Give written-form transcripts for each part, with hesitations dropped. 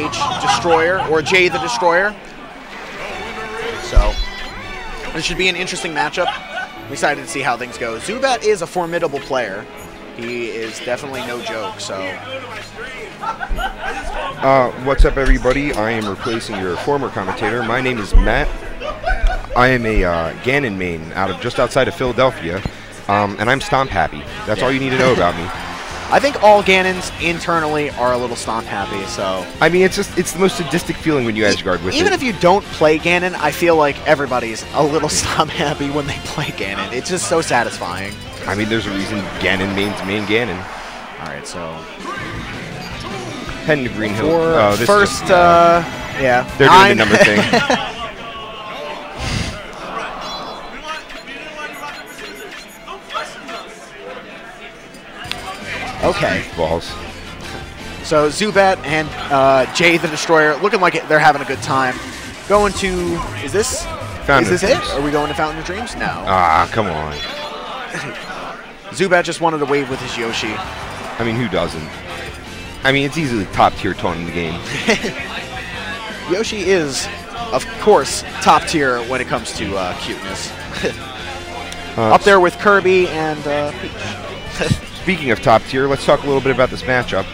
JGH Destroyer, or Jay the Destroyer. So, this should be an interesting matchup. I'm excited to see how things go. Zubat is a formidable player. He is definitely no joke, so... What's up, everybody? I am replacing your former commentator. My name is Matt. I am a Ganon main just outside of Philadelphia, and I'm stomp happy. That's all you need to know about me. I think all Ganons internally are a little stomp happy, so... I mean, it's the most sadistic feeling when you edge guard with it. Even if you don't play Ganon, I feel like everybody's a little stomp happy when they play Ganon. It's just so satisfying. I mean, there's a reason Ganon means main Ganon. Alright, so... Heading to Green Hill. Oh, this first, yeah. They're 9. doing the number thing. Okay. Balls. So Zubat and Jay the Destroyer looking like they're having a good time. Going to... Is this it? Are we going to Fountain of Dreams? No. Ah, come on. Zubat just wanted to wave with his Yoshi. I mean, who doesn't? I mean, it's easily top tier taunt in the game. Yoshi is, of course, top tier when it comes to cuteness. Up there with Kirby and Peach. Speaking of top tier, let's talk a little bit about this matchup.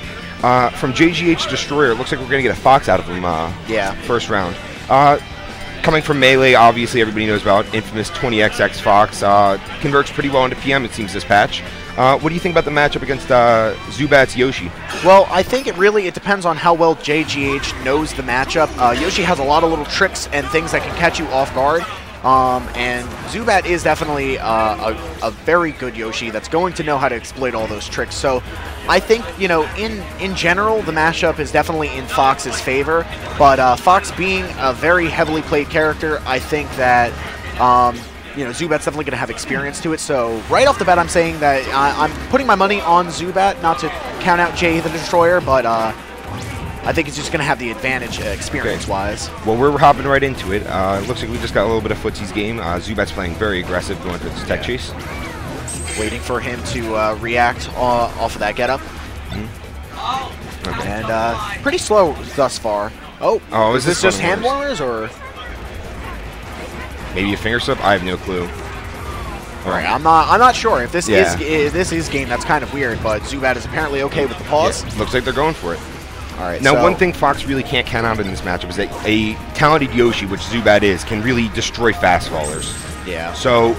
From JGH Destroyer, it looks like we're going to get a Fox out of him first round. Coming from Melee, obviously everybody knows about infamous 20XX Fox. Converts pretty well into PM, it seems, this patch. What do you think about the matchup against Zubat's Yoshi? Well, I think it depends on how well JGH knows the matchup. Yoshi has a lot of little tricks and things that can catch you off guard. And Zubat is definitely a very good Yoshi that's going to know how to exploit all those tricks. So I think, you know, in general, the matchup is definitely in Fox's favor. But Fox being a very heavily played character, I think that, you know, Zubat's definitely going to have experience to it. So right off the bat, I'm saying that I'm putting my money on Zubat, not to count out Jay the Destroyer, but I think it's just going to have the advantage experience-wise. Okay. Well, we're hopping right into it. It looks like we just got a little bit of Footsie's game. Zubat's playing very aggressive, going for this tech chase. Waiting for him to react off of that getup. Okay. And pretty slow thus far. Oh, is this just hand warmers, or...? Maybe a finger slip? I have no clue. All right, I'm not sure if this is game. That's kind of weird, but Zubat is apparently okay with the pause. Yeah, looks like they're going for it. All right. Now, one thing Fox really can't count out in this matchup is that a talented Yoshi, which Zubat is, can really destroy fast fallers. Yeah. So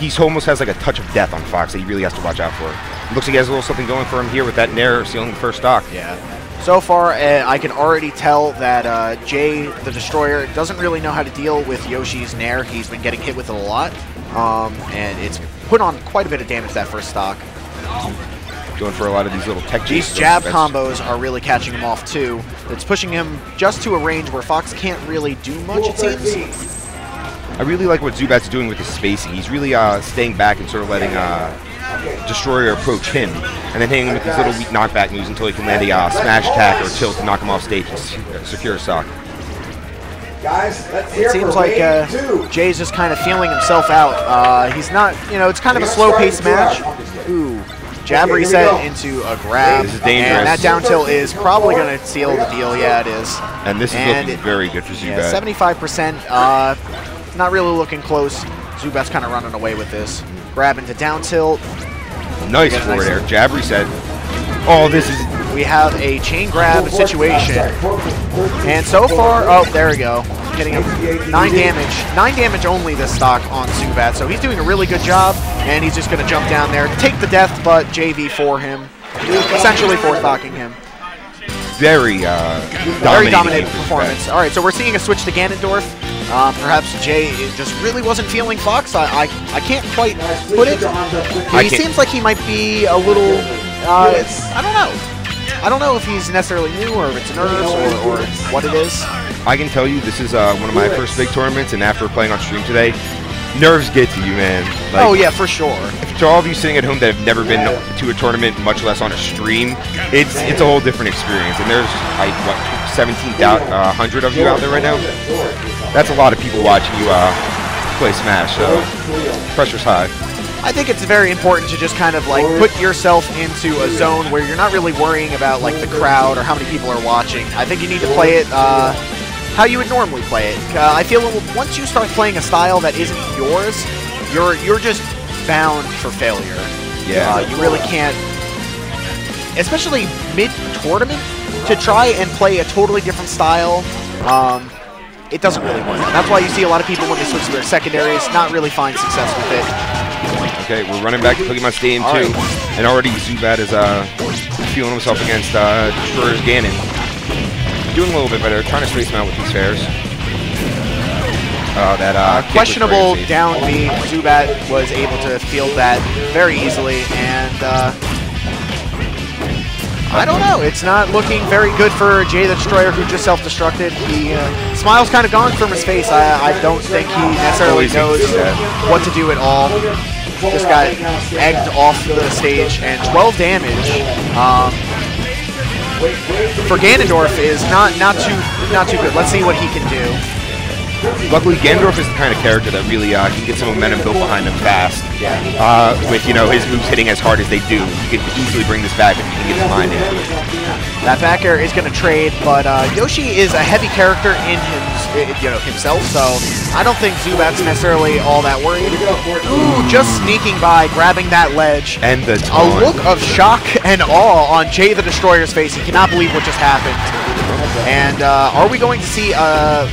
he almost has like a touch of death on Fox that he really has to watch out for. It looks like he has a little something going for him here with that Nair sealing the first stock. Yeah. So far, I can already tell that Jay the Destroyer doesn't really know how to deal with Yoshi's Nair. He's been getting hit with it a lot, and it's put on quite a bit of damage that first stock. Going for a lot of these little tech chases. These jab combos are really catching him off, too. It's pushing him just to a range where Fox can't really do much, it seems. I really like what Zubat's doing with his spacing. He's really staying back and sort of letting Destroyer approach him, and then hitting him with these little weak knockback moves until he can land a smash attack or tilt to knock him off stage and secure a stock. It seems like Jay's just kind of feeling himself out. He's not, you know, it's kind of a slow-paced match. Ooh. Jab reset into a grab, this is dangerous. And that down tilt is probably going to seal the deal. Yeah, it is. And this is looking very good for Zubat. Yeah, 75%, not really looking close. Zubat's kind of running away with this. Grab into down tilt. Nice forward air, jab reset. Oh, this is... We have a chain grab situation. And so far, oh, there we go. Getting him 9 damage. 9 damage only this stock on Zubat, so he's doing a really good job, and he's just going to jump down there, take the death, but JV for him, essentially fourth-stocking him. Very dominant performance. All right, so we're seeing a switch to Ganondorf. Perhaps Jay just really wasn't feeling Fox. I can't quite put it. He seems like he might be a little, I don't know. I don't know if he's necessarily new or if it's nerves or what it is. I can tell you this is one of my first big tournaments, and after playing on stream today, nerves get to you, man. Like, oh, yeah, for sure. To all of you sitting at home that have never been to a tournament, much less on a stream, it's a whole different experience. And there's, like, what, 1,700 of you out there right now? That's a lot of people watching you play Smash, so pressure's high. I think it's very important to just kind of like put yourself into a zone where you're not really worrying about like the crowd or how many people are watching. I think you need to play it how you would normally play it. I feel once you start playing a style that isn't yours, you're just bound for failure. Yeah. You really can't, especially mid-tournament, to try and play a totally different style. It doesn't really work. That's why you see a lot of people when they switch to their secondaries not really find success with it. Okay, we're running back to Pokemon Stadium 2, and already Zubat is feeling himself against Destroyer's Ganon. Doing a little bit better, trying to space him out with these fairs. That questionable down B. Zubat was able to field that very easily, and I don't know. It's not looking very good for Jay the Destroyer, who just self-destructed. He smile's kind of gone from his face. I don't think he necessarily knows what to do at all. Just got egged off the stage, and 12 damage for Ganondorf is not too good. Let's see what he can do. Luckily, Ganondorf is the kind of character that really can get some momentum built behind him fast. Yeah. With his moves hitting as hard as they do, you can easily bring this back if you can get his mind into it. That back air is going to trade, but Yoshi is a heavy character in himself, so I don't think Zubat's necessarily all that worried. Ooh, just sneaking by, grabbing that ledge. And the a look of shock and awe on Jay the Destroyer's face. He cannot believe what just happened. And are we going to see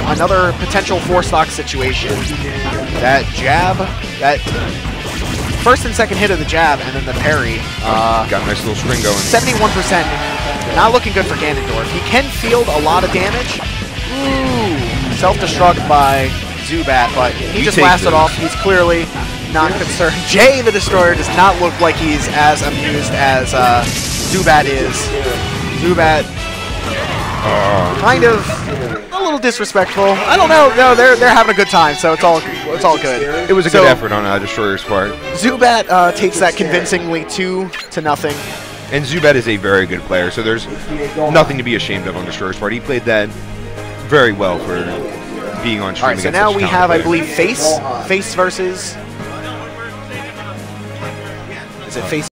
another potential 4-stock situation? That jab, that first and second hit of the jab, and then the parry. Got a nice little string going. 71%. Not looking good for Ganondorf. He can field a lot of damage. Ooh, self-destruct by Zubat, but he just blasted off. He's clearly not concerned. Jay the Destroyer does not look like he's as amused as Zubat is. Zubat kind of a little disrespectful. I don't know. No, they're having a good time, so it's all good. It was a good effort on Destroyer's part. Zubat takes that convincingly 2-0. And Zubat is a very good player, so there's nothing to be ashamed of on Destroyer's part. He played that very well for being on stream. All right, so now we have, I believe, Face versus. Is it Face?